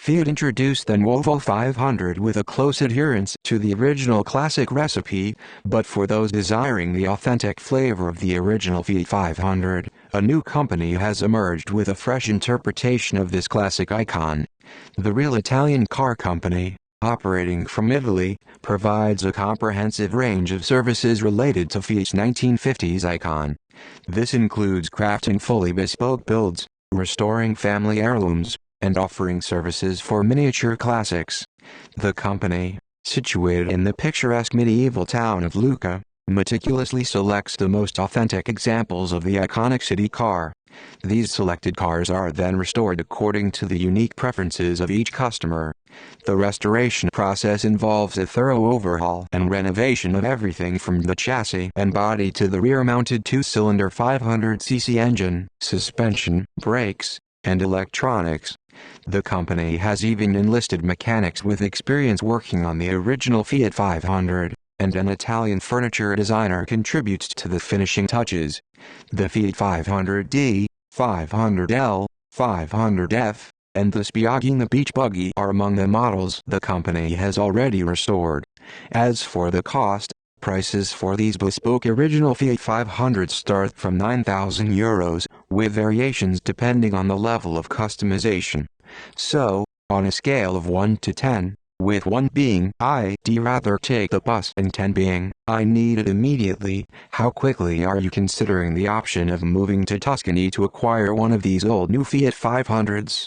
Fiat introduced the Nuovo 500 with a close adherence to the original classic recipe, but for those desiring the authentic flavor of the original Fiat 500, a new company has emerged with a fresh interpretation of this classic icon. The real Italian car company, operating from Italy, provides a comprehensive range of services related to Fiat's 1950s icon. This includes crafting fully bespoke builds, restoring family heirlooms, and offering services for miniature classics. The company, situated in the picturesque medieval town of Lucca, meticulously selects the most authentic examples of the iconic city car. These selected cars are then restored according to the unique preferences of each customer. The restoration process involves a thorough overhaul and renovation of everything from the chassis and body to the rear-mounted two-cylinder 500cc engine, suspension, brakes, and electronics. The company has even enlisted mechanics with experience working on the original Fiat 500, and an Italian furniture designer contributes to the finishing touches. The Fiat 500D, 500L, 500F, and the Spiagina Beach Buggy are among the models the company has already restored. As for the cost, prices for these bespoke original Fiat 500 start from €9,000, with variations depending on the level of customization. So, on a scale of 1 to 10, with 1 being I'd rather take the bus and 10 being I need it immediately, how quickly are you considering the option of moving to Tuscany to acquire one of these old new Fiat 500s?